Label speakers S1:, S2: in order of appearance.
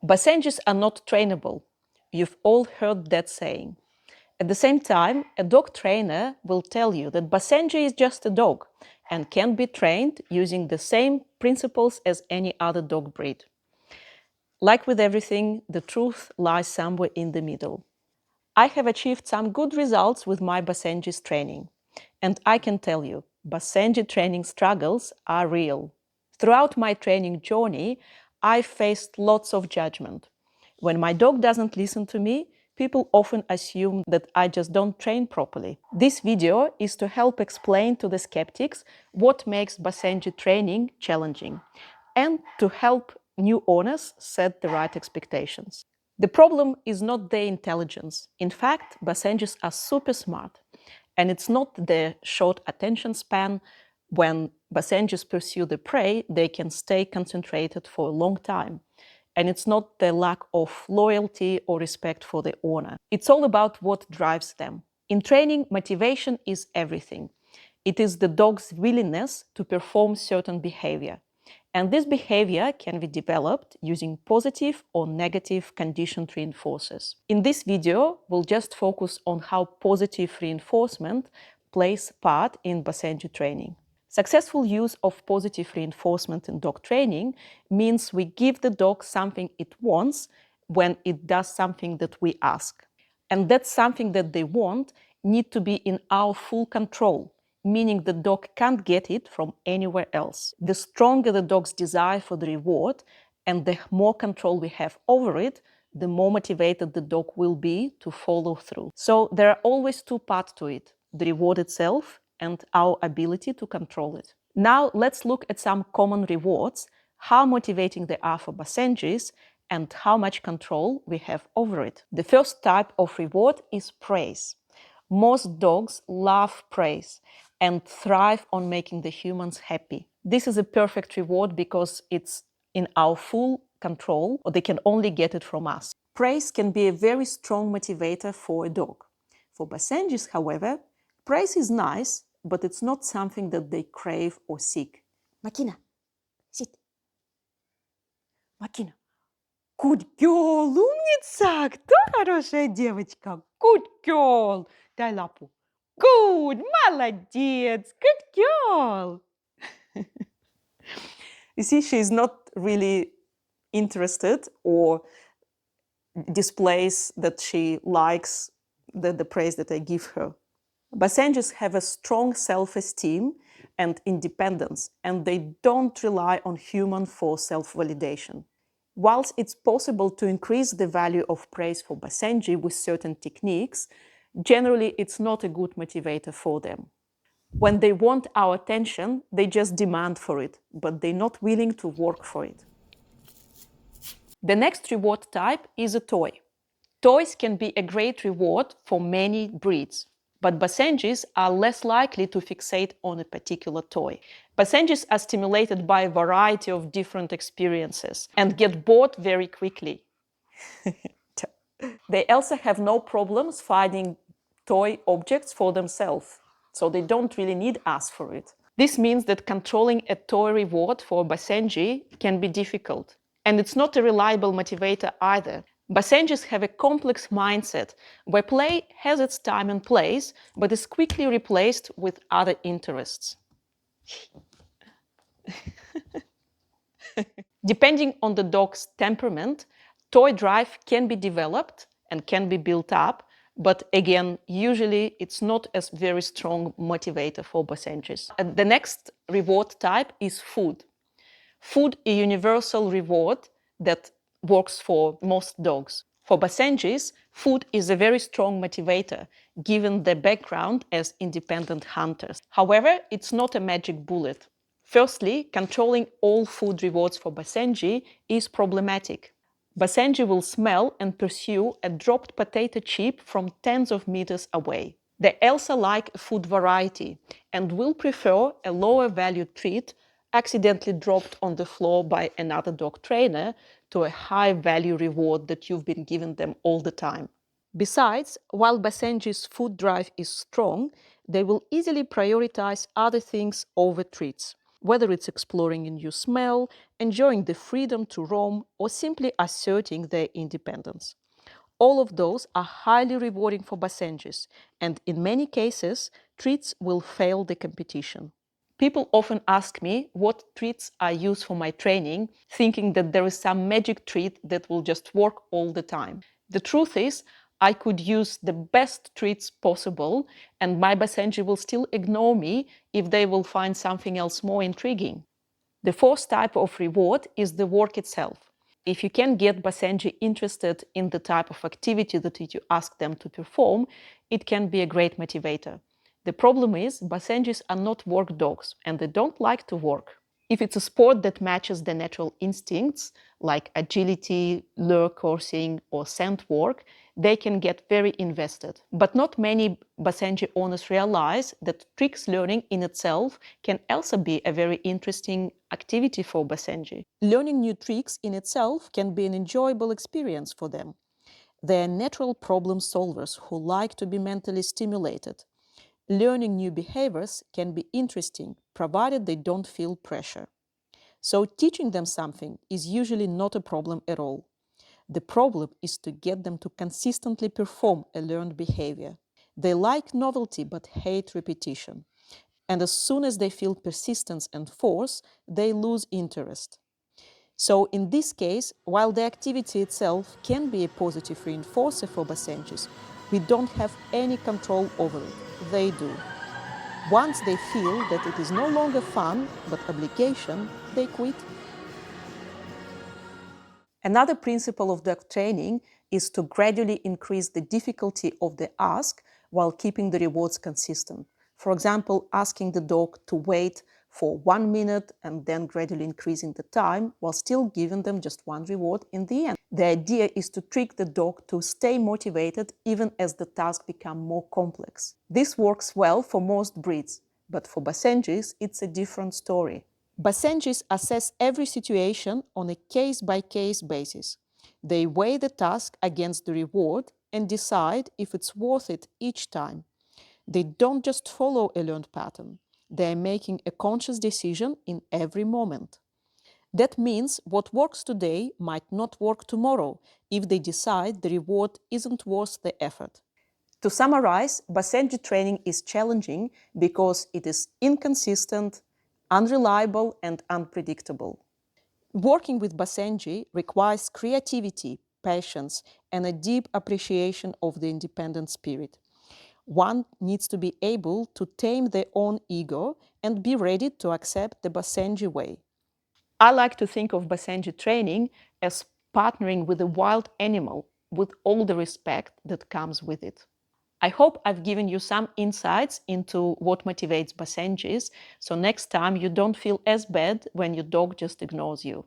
S1: Basenjis are not trainable. You've all heard that saying. At the same time, a dog trainer will tell you that Basenji is just a dog and can be trained using the same principles as any other dog breed. Like with everything, the truth lies somewhere in the middle. I have achieved some good results with my Basenjis training. And I can tell you, Basenji training struggles are real. Throughout my training journey, I faced lots of judgment. When my dog doesn't listen to me, people often assume that I just don't train properly. This video is to help explain to the skeptics what makes Basenji training challenging and to help new owners set the right expectations. The problem is not their intelligence. In fact, Basenjis are super smart. And it's not the short attention span. When Basenjis pursue the prey, they can stay concentrated for a long time. And it's not the lack of loyalty or respect for the owner. It's all about what drives them. In training, motivation is everything. It is the dog's willingness to perform certain behavior. And this behavior can be developed using positive or negative conditioned reinforcers. In this video, we'll just focus on how positive reinforcement plays part in Basenji training. Successful use of positive reinforcement in dog training means we give the dog something it wants when it does something that we ask. And that something that they want need to be in our full control, meaning the dog can't get it from anywhere else. The stronger the dog's desire for the reward and the more control we have over it, the more motivated the dog will be to follow through. So there are always two parts to it, the reward itself and our ability to control it. Now let's look at some common rewards, how motivating they are for Basenjis, and how much control we have over it. The first type of reward is praise. Most dogs love praise and thrive on making the humans happy. This is a perfect reward because it's in our full control, or they can only get it from us. Praise can be a very strong motivator for a dog. For Basenjis, however, praise is nice, but it's not something that they crave or seek. Makina, sit. Makina. Good girl, умница! Кто хорошая девочка? Good girl. Дай лапу. Good, молодец, good girl. You see, she's not really interested or displays that she likes the praise that I give her. Basenjis have a strong self-esteem and independence, and they don't rely on humans for self-validation. Whilst it's possible to increase the value of praise for Basenji with certain techniques, generally it's not a good motivator for them. When they want our attention, they just demand for it, but they're not willing to work for it. The next reward type is a toy. Toys can be a great reward for many breeds, but Basenjis are less likely to fixate on a particular toy. Basenjis are stimulated by a variety of different experiences and get bored very quickly. They also have no problems finding toy objects for themselves, so they don't really need us for it. This means that controlling a toy reward for Basenji can be difficult. And it's not a reliable motivator either. Basenjis have a complex mindset where play has its time and place, but is quickly replaced with other interests. Depending on the dog's temperament, toy drive can be developed and can be built up, but again, usually it's not a very strong motivator for Basenjis. The next reward type is food. Food is a universal reward that works for most dogs. For Basenjis, food is a very strong motivator, given their background as independent hunters. However, it's not a magic bullet. Firstly, controlling all food rewards for Basenji is problematic. Basenji will smell and pursue a dropped potato chip from tens of meters away. They also like food variety and will prefer a lower value treat accidentally dropped on the floor by another dog trainer to a high value reward that you've been giving them all the time. Besides, while Basenji's food drive is strong, they will easily prioritize other things over treats. whether it's exploring a new smell, enjoying the freedom to roam, or simply asserting their independence. All of those are highly rewarding for Basenjis, and in many cases, treats will fail the competition. People often ask me what treats I use for my training, thinking that there is some magic treat that will just work all the time. The truth is, I could use the best treats possible, and my Basenji will still ignore me if they will find something else more intriguing. The fourth type of reward is the work itself. If you can get Basenji interested in the type of activity that you ask them to perform, it can be a great motivator. The problem is, Basenjis are not work dogs and they don't like to work. If it's a sport that matches their natural instincts, like agility, lure coursing, or scent work, they can get very invested. But not many Basenji owners realize that tricks learning in itself can also be a very interesting activity for Basenji. Learning new tricks in itself can be an enjoyable experience for them. They are natural problem solvers who like to be mentally stimulated. Learning new behaviors can be interesting, provided they don't feel pressure. So teaching them something is usually not a problem at all. The problem is to get them to consistently perform a learned behavior. They like novelty but hate repetition. And as soon as they feel persistence and force, they lose interest. So in this case, while the activity itself can be a positive reinforcer for Basenjis, we don't have any control over it. They do. Once they feel that it is no longer fun, but obligation, they quit. Another principle of dog training is to gradually increase the difficulty of the ask while keeping the rewards consistent. For example, asking the dog to wait for 1 minute and then gradually increasing the time while still giving them just one reward in the end. The idea is to trick the dog to stay motivated even as the task becomes more complex. This works well for most breeds, but for Basenjis, it's a different story. Basenjis assess every situation on a case-by-case basis. They weigh the task against the reward and decide if it's worth it each time. They don't just follow a learned pattern. They are making a conscious decision in every moment. That means what works today might not work tomorrow if they decide the reward isn't worth the effort. To summarize, Basenji training is challenging because it is inconsistent, unreliable, and unpredictable. Working with Basenji requires creativity, patience, and a deep appreciation of the independent spirit. One needs to be able to tame their own ego and be ready to accept the Basenji way. I like to think of Basenji training as partnering with a wild animal with all the respect that comes with it. I hope I've given you some insights into what motivates Basenjis, so next time you don't feel as bad when your dog just ignores you.